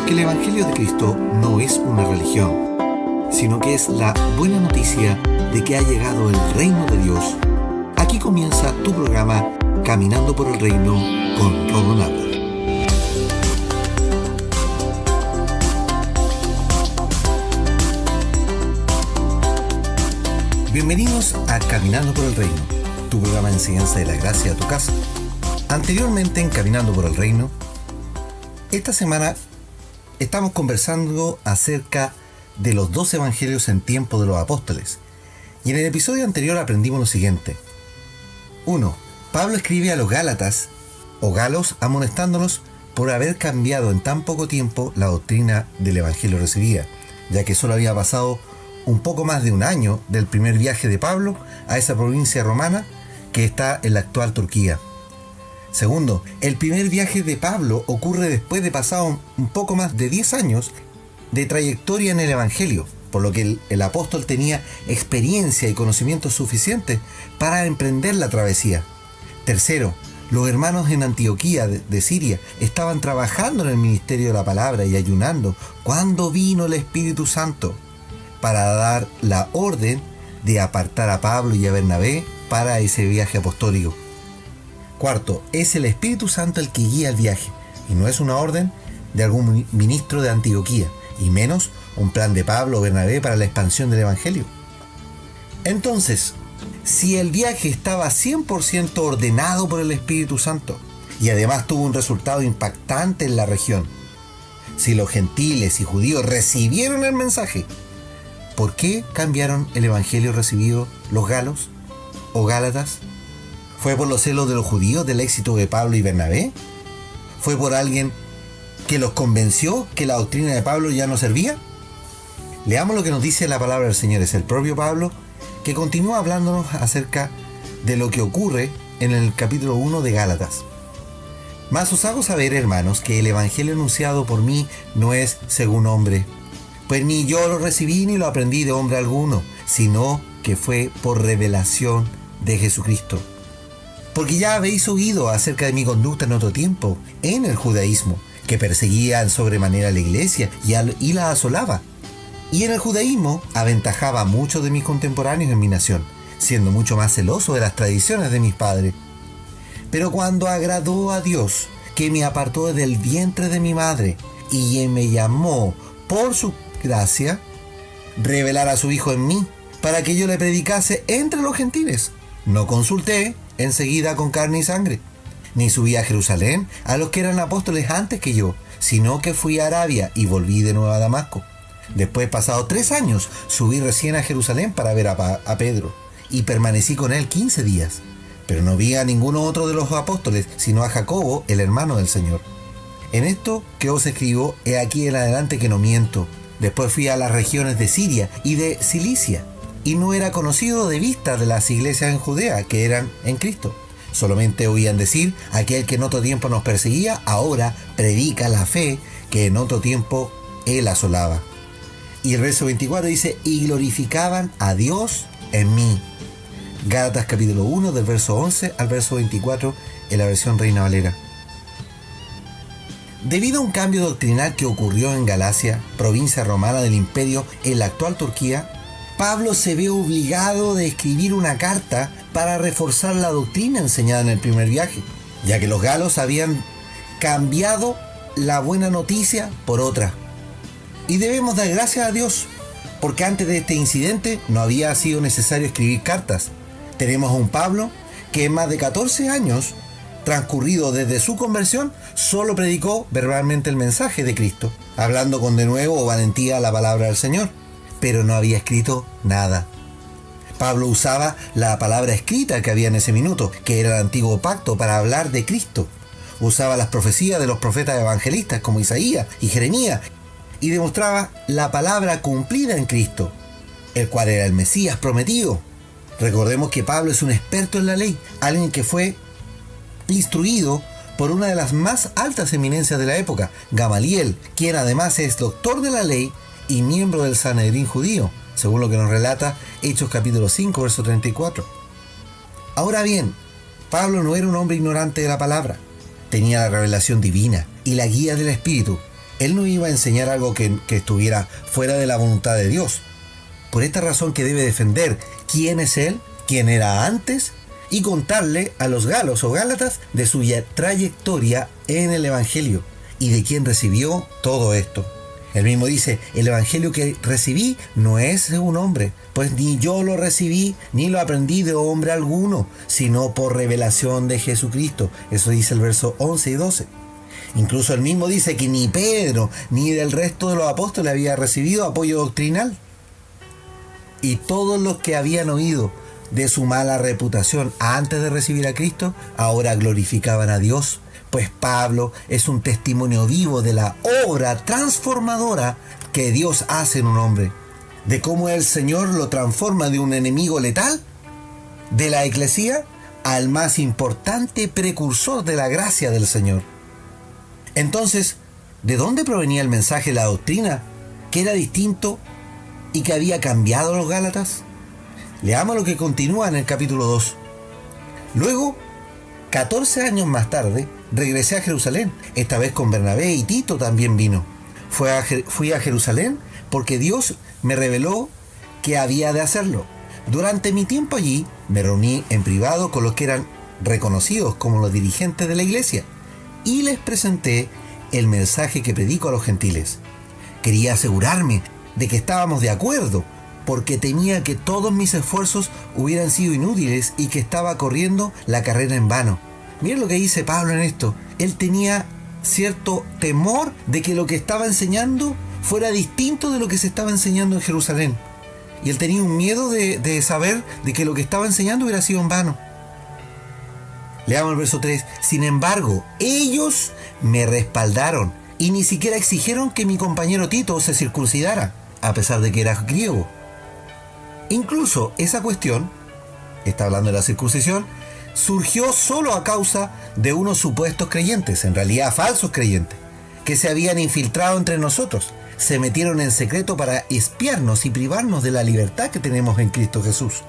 que el Evangelio de Cristo no es una religión, sino que es la buena noticia de que ha llegado el reino de Dios. Aquí comienza tu programa Caminando por el Reino con Rodo Nava. Bienvenidos a Caminando por el Reino, tu programa de enseñanza de la gracia a tu casa. Anteriormente en Caminando por el Reino, esta semana estamos conversando acerca de los 2 evangelios en tiempo de los apóstoles. Y en el episodio anterior aprendimos lo siguiente. 1. Pablo escribe a los Gálatas o Galos amonestándolos por haber cambiado en tan poco tiempo la doctrina del evangelio recibida, ya que solo había pasado un poco más de un año del primer viaje de Pablo a esa provincia romana que está en la actual Turquía. Segundo, el primer viaje de Pablo ocurre después de pasado un poco más de 10 años de trayectoria en el Evangelio, por lo que el apóstol tenía experiencia y conocimientos suficientes para emprender la travesía. Tercero, los hermanos en Antioquía de Siria estaban trabajando en el ministerio de la palabra y ayunando cuando vino el Espíritu Santo para dar la orden de apartar a Pablo y a Bernabé para ese viaje apostólico. Cuarto, es el Espíritu Santo el que guía el viaje, y no es una orden de algún ministro de Antioquía, y menos un plan de Pablo o Bernabé para la expansión del Evangelio. Entonces, si el viaje estaba 100% ordenado por el Espíritu Santo, y además tuvo un resultado impactante en la región, si los gentiles y judíos recibieron el mensaje, ¿por qué cambiaron el Evangelio recibido los galos o gálatas? ¿Fue por los celos de los judíos del éxito de Pablo y Bernabé? ¿Fue por alguien que los convenció que la doctrina de Pablo ya no servía? Leamos lo que nos dice la palabra del Señor. Es el propio Pablo que continúa hablándonos acerca de lo que ocurre en el capítulo 1 de Gálatas. Mas os hago saber, hermanos, que el evangelio anunciado por mí no es según hombre, pues ni yo lo recibí ni lo aprendí de hombre alguno, sino que fue por revelación de Jesucristo. Porque ya habéis oído acerca de mi conducta en otro tiempo, en el judaísmo, que perseguía en sobremanera a la iglesia y la asolaba. Y en el judaísmo aventajaba a muchos de mis contemporáneos en mi nación, siendo mucho más celoso de las tradiciones de mis padres. Pero cuando agradó a Dios, que me apartó del vientre de mi madre, y me llamó por su gracia, revelar a su Hijo en mí, para que yo le predicase entre los gentiles, no consulté enseguida con carne y sangre, ni subí a Jerusalén a los que eran apóstoles antes que yo, sino que fui a Arabia y volví de nuevo a Damasco. Después, pasados 3 años, subí recién a Jerusalén para ver a Pedro, y permanecí con él 15 días. Pero no vi a ninguno otro de los apóstoles, sino a Jacobo, el hermano del Señor. En esto que os escribo, he aquí en adelante que no miento. Después fui a las regiones de Siria y de Cilicia, y no era conocido de vista de las iglesias en Judea que eran en Cristo. Solamente oían decir, aquel que en otro tiempo nos perseguía, ahora predica la fe que en otro tiempo él asolaba. Y el verso 24 dice, y glorificaban a Dios en mí. Gálatas capítulo 1 del verso 11 al verso 24 en la versión Reina Valera. Debido a un cambio doctrinal que ocurrió en Galacia, provincia romana del imperio en la actual Turquía, Pablo se ve obligado de escribir una carta para reforzar la doctrina enseñada en el primer viaje, ya que los galos habían cambiado la buena noticia por otra. Y debemos dar gracias a Dios, porque antes de este incidente no había sido necesario escribir cartas. Tenemos a un Pablo que en más de 14 años transcurrido desde su conversión, solo predicó verbalmente el mensaje de Cristo, hablando con denuedo o valentía la palabra del Señor, pero no había escrito nada. Pablo usaba la palabra escrita que había en ese minuto, que era el antiguo pacto, para hablar de Cristo. Usaba las profecías de los profetas evangelistas como Isaías y Jeremías, y demostraba la palabra cumplida en Cristo, el cual era el Mesías prometido. Recordemos que Pablo es un experto en la ley, alguien que fue instruido por una de las más altas eminencias de la época, Gamaliel, quien además es doctor de la ley y miembro del Sanedrín judío, según lo que nos relata Hechos capítulo 5, verso 34. Ahora bien, Pablo no era un hombre ignorante de la palabra. Tenía la revelación divina y la guía del Espíritu, Él no iba a enseñar algo que estuviera fuera de la voluntad de Dios. Por esta razón que debe defender quién es Él, quién era antes, y contarle a los galos o gálatas de su trayectoria en el Evangelio y de quién recibió todo esto. Él mismo dice, el Evangelio que recibí no es de un hombre, pues ni yo lo recibí, ni lo aprendí de hombre alguno, sino por revelación de Jesucristo. Eso dice el verso 11 y 12. Incluso él mismo dice que ni Pedro, ni del resto de los apóstoles había recibido apoyo doctrinal. Y todos los que habían oído de su mala reputación antes de recibir a Cristo, ahora glorificaban a Dios. Pues Pablo es un testimonio vivo de la obra transformadora que Dios hace en un hombre, de cómo el Señor lo transforma de un enemigo letal de la Iglesia al más importante precursor de la gracia del Señor. Entonces, ¿de dónde provenía el mensaje de la doctrina que era distinto y que había cambiado a los Gálatas? Leamos lo que continúa en el capítulo 2. Luego, 14 años más tarde, regresé a Jerusalén, esta vez con Bernabé, y Tito también vino. Fui a Jerusalén porque Dios me reveló que había de hacerlo. Durante mi tiempo allí, me reuní en privado con los que eran reconocidos como los dirigentes de la iglesia y les presenté el mensaje que predico a los gentiles. Quería asegurarme de que estábamos de acuerdo, porque temía que todos mis esfuerzos hubieran sido inútiles y que estaba corriendo la carrera en vano. Miren lo que dice Pablo en esto. Él tenía cierto temor de que lo que estaba enseñando fuera distinto de lo que se estaba enseñando en Jerusalén. Y él tenía un miedo de saber de que lo que estaba enseñando hubiera sido en vano. Leamos el verso 3. Sin embargo, ellos me respaldaron y ni siquiera exigieron que mi compañero Tito se circuncidara, a pesar de que era griego. Incluso esa cuestión, está hablando de la circuncisión, surgió solo a causa de unos supuestos creyentes, en realidad falsos creyentes, que se habían infiltrado entre nosotros. Se metieron en secreto para espiarnos y privarnos de la libertad que tenemos en Cristo Jesús,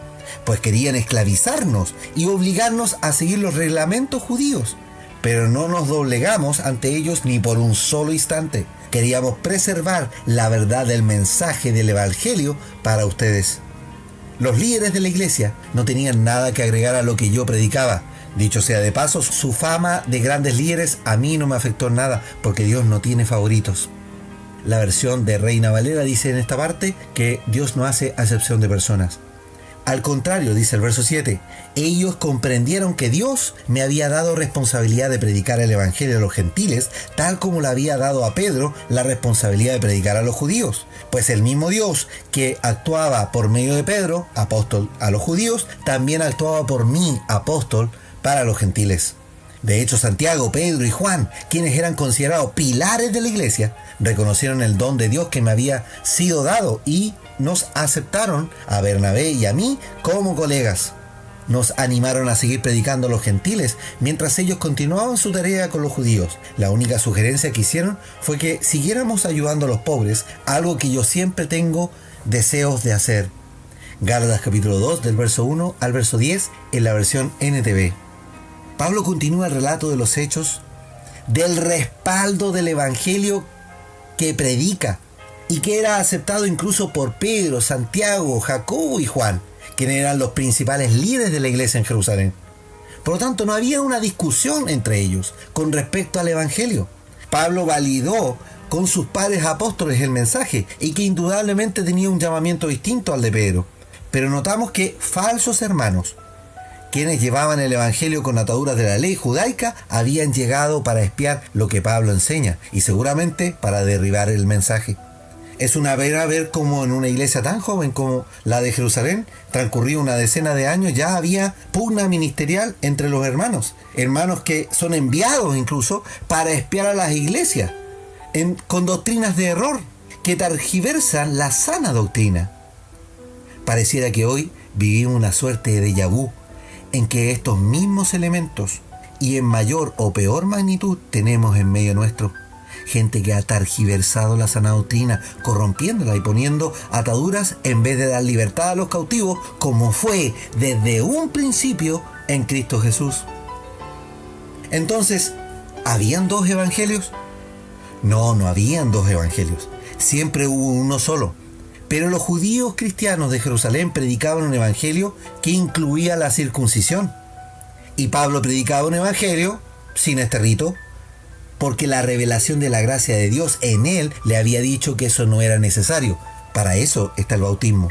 pues querían esclavizarnos y obligarnos a seguir los reglamentos judíos. Pero no nos doblegamos ante ellos ni por un solo instante. Queríamos preservar la verdad del mensaje del Evangelio para ustedes. Los líderes de la iglesia no tenían nada que agregar a lo que yo predicaba. Dicho sea de paso, su fama de grandes líderes a mí no me afectó en nada, porque Dios no tiene favoritos. La versión de Reina Valera dice en esta parte que Dios no hace acepción de personas. Al contrario, dice el verso 7, ellos comprendieron que Dios me había dado responsabilidad de predicar el Evangelio a los gentiles, tal como le había dado a Pedro la responsabilidad de predicar a los judíos. Pues el mismo Dios que actuaba por medio de Pedro, apóstol a los judíos, también actuaba por mí, apóstol, para los gentiles. De hecho, Santiago, Pedro y Juan, quienes eran considerados pilares de la iglesia, reconocieron el don de Dios que me había sido dado y nos aceptaron a Bernabé y a mí como colegas. Nos animaron a seguir predicando a los gentiles mientras ellos continuaban su tarea con los judíos. La única sugerencia que hicieron fue que siguiéramos ayudando a los pobres, algo que yo siempre tengo deseos de hacer. Gálatas capítulo 2 del verso 1 al verso 10 en la versión NTV. Pablo continúa el relato de los hechos, del respaldo del Evangelio que predica y que era aceptado incluso por Pedro, Santiago, Jacobo y Juan, quienes eran los principales líderes de la iglesia en Jerusalén. Por lo tanto, no había una discusión entre ellos con respecto al Evangelio. Pablo validó con sus padres apóstoles el mensaje y que indudablemente tenía un llamamiento distinto al de Pedro. Pero notamos que falsos hermanos, quienes llevaban el Evangelio con ataduras de la ley judaica, habían llegado para espiar lo que Pablo enseña y seguramente para derribar el mensaje. Es una pena ver cómo en una iglesia tan joven como la de Jerusalén, transcurrido una decena de años, ya había pugna ministerial entre los hermanos que son enviados incluso para espiar a las iglesias, con doctrinas de error que tergiversan la sana doctrina. Pareciera que hoy vivimos una suerte de déjà vu, en que estos mismos elementos y en mayor o peor magnitud tenemos en medio nuestro. Gente que ha tergiversado la sana doctrina, corrompiéndola y poniendo ataduras en vez de dar libertad a los cautivos, como fue desde un principio en Cristo Jesús. Entonces, ¿habían dos evangelios? No habían dos evangelios. Siempre hubo uno solo. Pero los judíos cristianos de Jerusalén predicaban un evangelio que incluía la circuncisión. Y Pablo predicaba un evangelio sin este rito, porque la revelación de la gracia de Dios en él le había dicho que eso no era necesario. Para eso está el bautismo.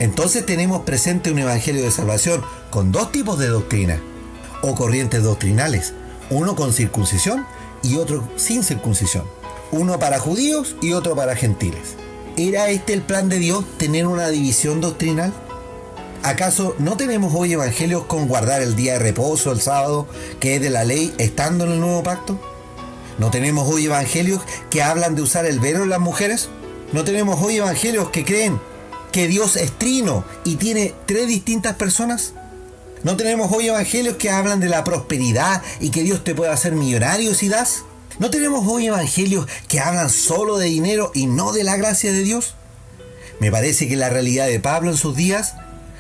Entonces tenemos presente un evangelio de salvación con dos tipos de doctrina o corrientes doctrinales, uno con circuncisión y otro sin circuncisión, uno para judíos y otro para gentiles. ¿Era este el plan de Dios, tener una división doctrinal? ¿Acaso no tenemos hoy evangelios con guardar el día de reposo, el sábado, que es de la ley, estando en el nuevo pacto? ¿No tenemos hoy evangelios que hablan de usar el velo en las mujeres? ¿No tenemos hoy evangelios que creen que Dios es trino y tiene tres distintas personas? ¿No tenemos hoy evangelios que hablan de la prosperidad y que Dios te puede hacer millonario si das? ¿No tenemos hoy evangelios que hablan solo de dinero y no de la gracia de Dios? Me parece que la realidad de Pablo en sus días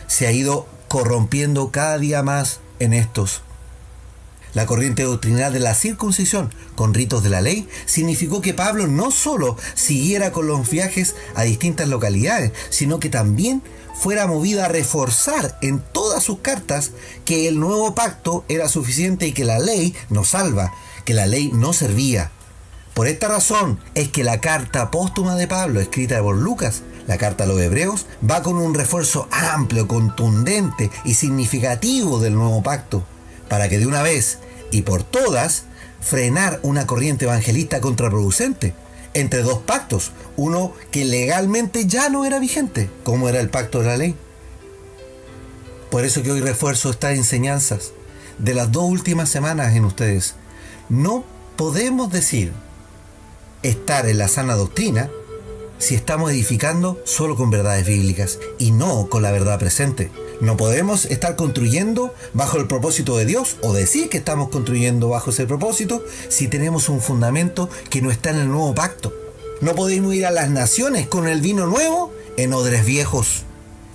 se ha ido corrompiendo cada día más en estos. La corriente doctrinal de la circuncisión con ritos de la ley significó que Pablo no solo siguiera con los viajes a distintas localidades, sino que también fuera movido a reforzar en todas sus cartas que el nuevo pacto era suficiente y que la ley nos salva, que la ley no servía. Por esta razón es que la carta póstuma de Pablo, escrita por Lucas, la carta a los Hebreos, va con un refuerzo amplio, contundente y significativo del nuevo pacto, para que de una vez y por todas frenar una corriente evangelista contraproducente entre dos pactos, uno que legalmente ya no era vigente, como era el pacto de la ley. Por eso que hoy refuerzo estas enseñanzas de las dos últimas semanas en ustedes. No podemos decir estar en la sana doctrina si estamos edificando solo con verdades bíblicas y no con la verdad presente. No podemos estar construyendo bajo el propósito de Dios o decir que estamos construyendo bajo ese propósito si tenemos un fundamento que no está en el nuevo pacto. No podemos ir a las naciones con el vino nuevo en odres viejos.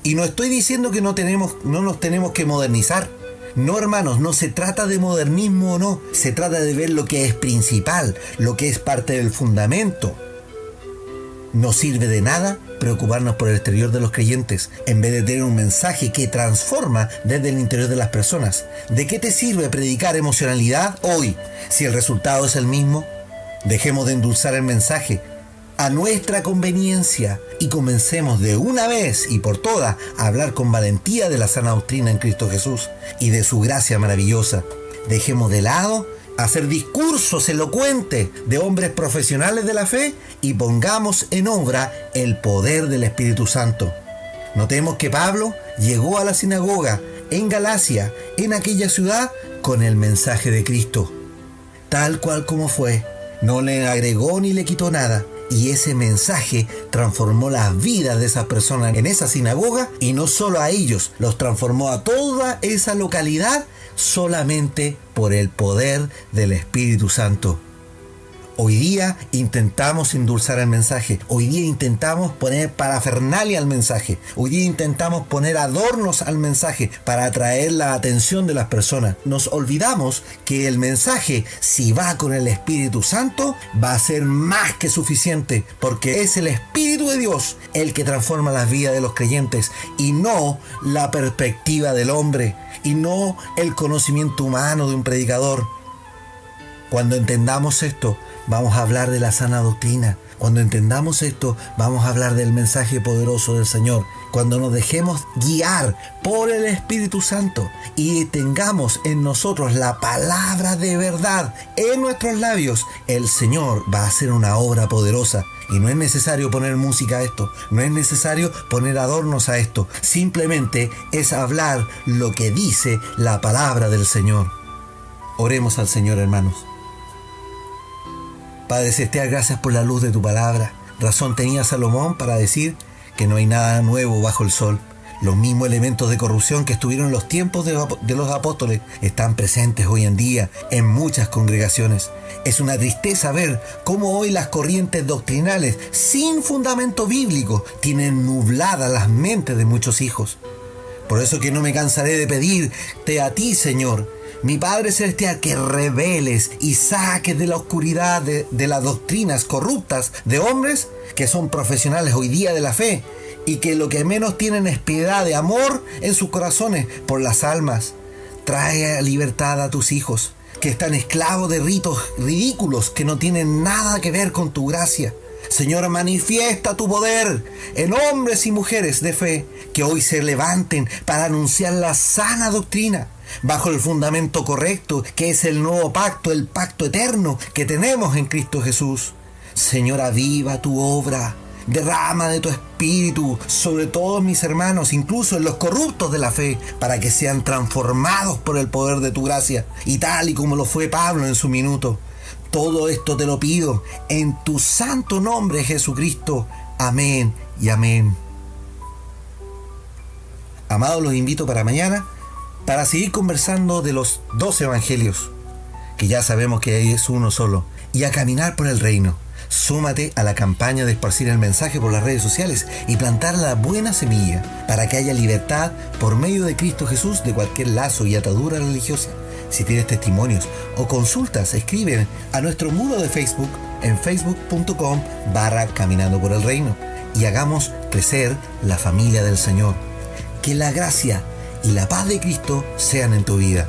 Y no estoy diciendo que no nos tenemos que modernizar. No, hermanos, no se trata de modernismo o no. Se trata de ver lo que es principal, lo que es parte del fundamento. No sirve de nada preocuparnos por el exterior de los creyentes en vez de tener un mensaje que transforma desde el interior de las personas. ¿De qué te sirve predicar emocionalidad hoy si el resultado es el mismo? Dejemos de endulzar el mensaje a nuestra conveniencia y comencemos de una vez y por todas a hablar con valentía de la sana doctrina en Cristo Jesús y de su gracia maravillosa. Dejemos de lado hacer discursos elocuentes de hombres profesionales de la fe y pongamos en obra el poder del Espíritu Santo. Notemos que Pablo llegó a la sinagoga en Galacia, en aquella ciudad, con el mensaje de Cristo, tal cual como fue. No le agregó ni le quitó nada. Y ese mensaje transformó las vidas de esas personas en esa sinagoga, y no solo a ellos, los transformó a toda esa localidad solamente por el poder del Espíritu Santo. Hoy día intentamos endulzar el mensaje, hoy día intentamos poner parafernalia al mensaje, hoy día intentamos poner adornos al mensaje para atraer la atención de las personas. Nos olvidamos que el mensaje, si va con el Espíritu Santo, va a ser más que suficiente, porque es el Espíritu de Dios el que transforma las vidas de los creyentes y no la perspectiva del hombre y no el conocimiento humano de un predicador. Cuando entendamos esto, vamos a hablar de la sana doctrina. Cuando entendamos esto, vamos a hablar del mensaje poderoso del Señor. Cuando nos dejemos guiar por el Espíritu Santo y tengamos en nosotros la palabra de verdad en nuestros labios, el Señor va a hacer una obra poderosa. Y no es necesario poner música a esto, no es necesario poner adornos a esto. Simplemente es hablar lo que dice la palabra del Señor. Oremos al Señor, hermanos. Padre celestial, gracias por la luz de tu palabra. Razón tenía Salomón para decir que no hay nada nuevo bajo el sol. Los mismos elementos de corrupción que estuvieron en los tiempos de los apóstoles están presentes hoy en día en muchas congregaciones. Es una tristeza ver cómo hoy las corrientes doctrinales sin fundamento bíblico tienen nubladas las mentes de muchos hijos. Por eso que no me cansaré de pedirte a ti, Señor, mi Padre Celestial, que reveles y saques de la oscuridad de las doctrinas corruptas de hombres que son profesionales hoy día de la fe y que lo que menos tienen es piedad de amor en sus corazones por las almas. Trae libertad a tus hijos que están esclavos de ritos ridículos que no tienen nada que ver con tu gracia. Señor, manifiesta tu poder en hombres y mujeres de fe que hoy se levanten para anunciar la sana doctrina bajo el fundamento correcto que es el nuevo pacto, el pacto eterno que tenemos en Cristo Jesús. Señor, aviva tu obra, derrama de tu espíritu sobre todos mis hermanos, incluso en los corruptos de la fe, para que sean transformados por el poder de tu gracia, y tal y como lo fue Pablo en su minuto. Todo esto te lo pido en tu santo nombre, Jesucristo. Amén y amén. Amados, los invito para mañana para seguir conversando de los 12 evangelios, que ya sabemos que es uno solo, y a caminar por el reino. Súmate a la campaña de esparcir el mensaje por las redes sociales y plantar la buena semilla para que haya libertad por medio de Cristo Jesús de cualquier lazo y atadura religiosa. Si tienes testimonios o consultas, escribe a nuestro muro de Facebook en facebook.com/Caminando por el Reino y hagamos crecer la familia del Señor. Que la gracia y la paz de Cristo sean en tu vida.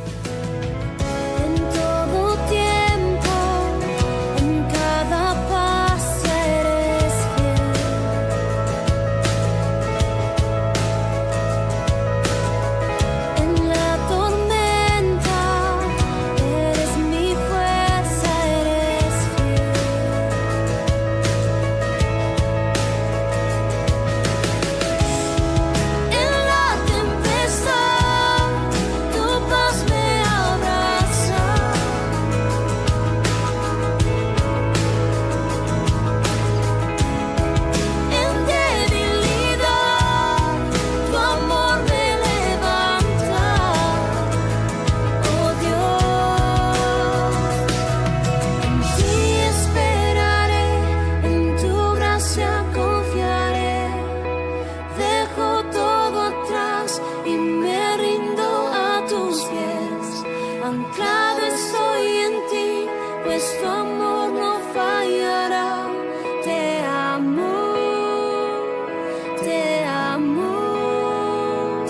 Anclado estoy en ti, pues tu amor no fallará. Te amo, te amo.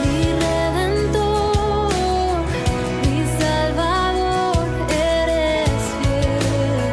Mi Redentor, mi Salvador, eres fiel.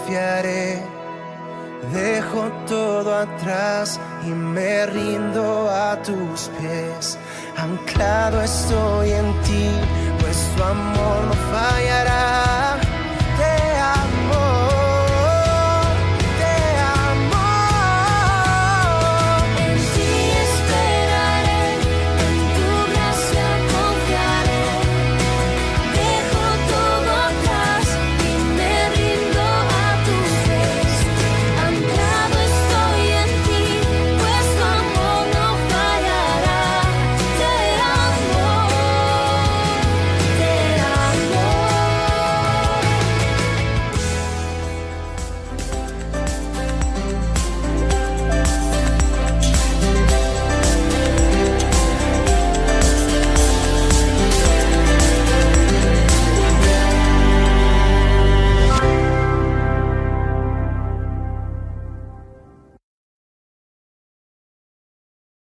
confiaré. Dejo todo atrás y me rindo a tus pies. Anclado estoy en ti, pues tu amor no fallará.